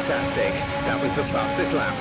Fantastic. That was the fastest lap.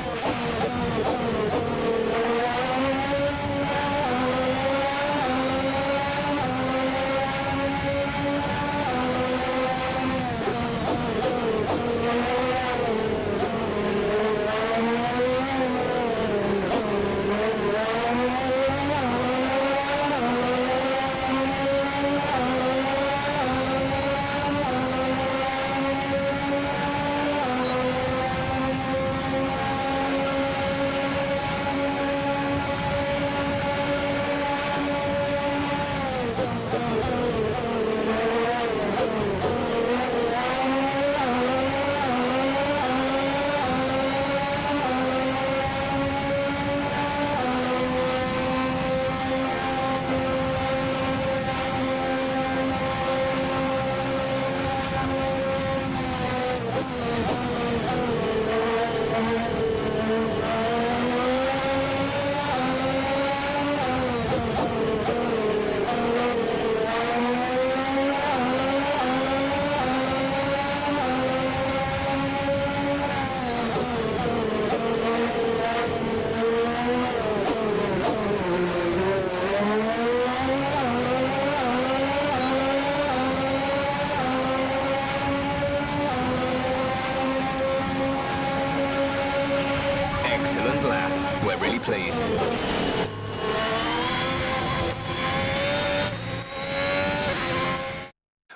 Excellent lap. We're really pleased.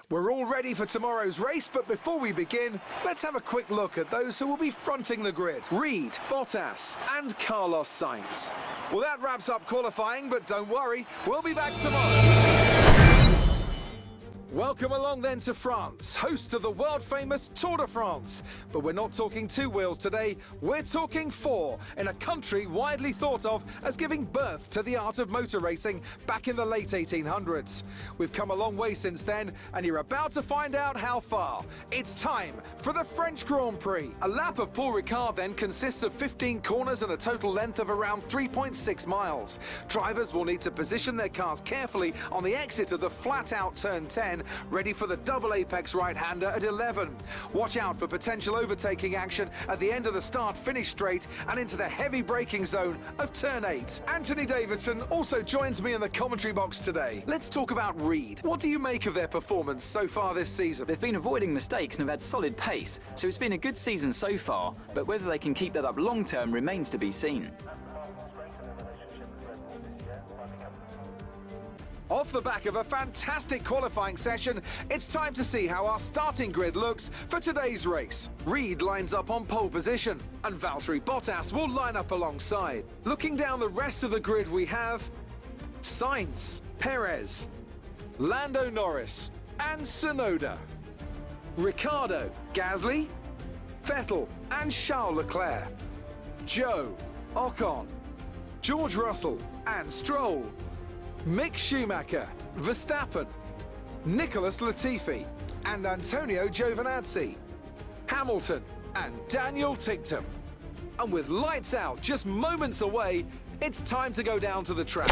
We're all ready for tomorrow's race, but before we begin, let's have a quick look at those who will be fronting the grid. Reed, Bottas, and Carlos Sainz. Well, that wraps up qualifying, but don't worry, we'll be back tomorrow. Welcome along then to France, host of the world-famous Tour de France. But we're not talking two wheels today, we're talking four, in a country widely thought of as giving birth to the art of motor racing back in the late 1800s. We've come a long way since then, and you're about to find out how far. It's time for the French Grand Prix. A lap of Paul Ricard then consists of 15 corners and a total length of around 3.6 miles. Drivers will need to position their cars carefully on the exit of the flat-out turn 10, ready for the double apex right-hander at 11. Watch out for potential overtaking action at the end of the start-finish straight and into the heavy braking zone of turn 8. Anthony Davidson also joins me in the commentary box today. Let's talk about Reed. What do you make of their performance so far this season? They've been avoiding mistakes and have had solid pace, so it's been a good season so far, but whether they can keep that up long-term remains to be seen. Off the back of a fantastic qualifying session, it's time to see how our starting grid looks for today's race. Reed lines up on pole position, and Valtteri Bottas will line up alongside. Looking down the rest of the grid, we have Sainz, Perez, Lando Norris, and Tsunoda. Ricciardo, Gasly, Vettel, and Charles Leclerc. Joe, Ocon, George Russell, and Stroll. Mick Schumacher, Verstappen, Nicholas Latifi, and Antonio Giovinazzi, Hamilton, and Daniel Ticktum. And with lights out just moments away, it's time to go down to the track.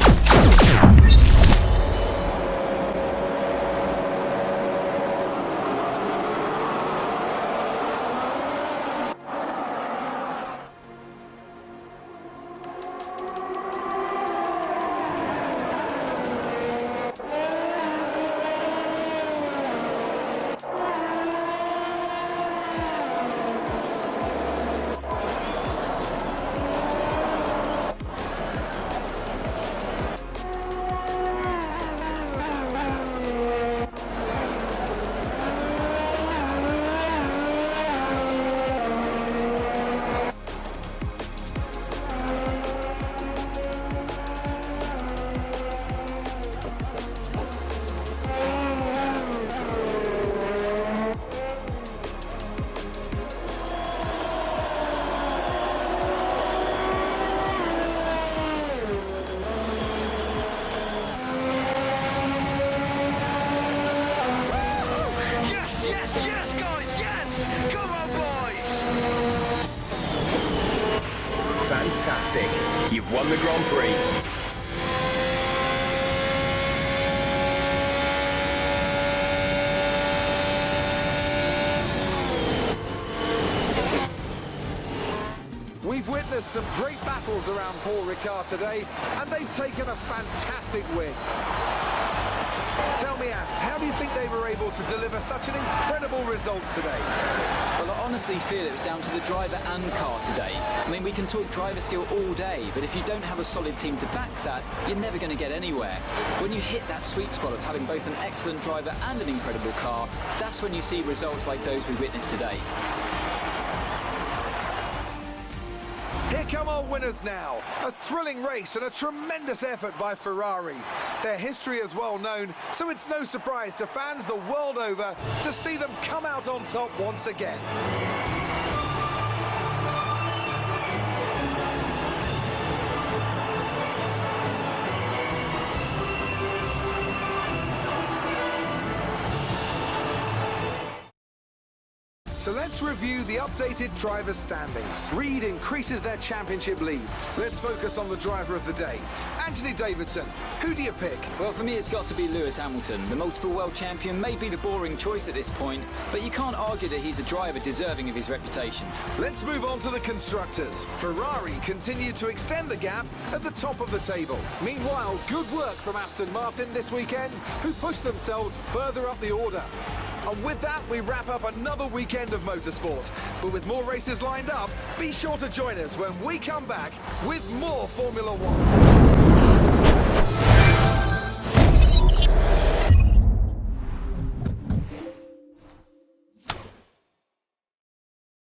Fantastic. You've won the Grand Prix. witnessed some great battles around Paul Ricard today, and they've taken a fantastic win. Tell me, Ant, how do you think they were able to deliver such an incredible result today? Well, I honestly feel it was down to the driver and car today. I mean, we can talk driver skill all day, but if you don't have a solid team to back that, you're never going to get anywhere. When you hit that sweet spot of having both an excellent driver and an incredible car, that's when you see results like those we witnessed today. Here come our winners now. A thrilling race and a tremendous effort by Ferrari. Their history is well known, so it's no surprise to fans the world over to see them come out on top once again. So let's review the updated driver standings. Reed increases their championship lead. Let's focus on the driver of the day. Anthony Davidson, who do you pick? Well, for me, it's got to be Lewis Hamilton. The multiple world champion may be the boring choice at this point, but you can't argue that he's a driver deserving of his reputation. Let's move on to the constructors. Ferrari continued to extend the gap at the top of the table. Meanwhile, good work from Aston Martin this weekend, who pushed themselves further up the order. And with that, we wrap up another weekend of motorsport. But with more races lined up, be sure to join us when we come back with more Formula One.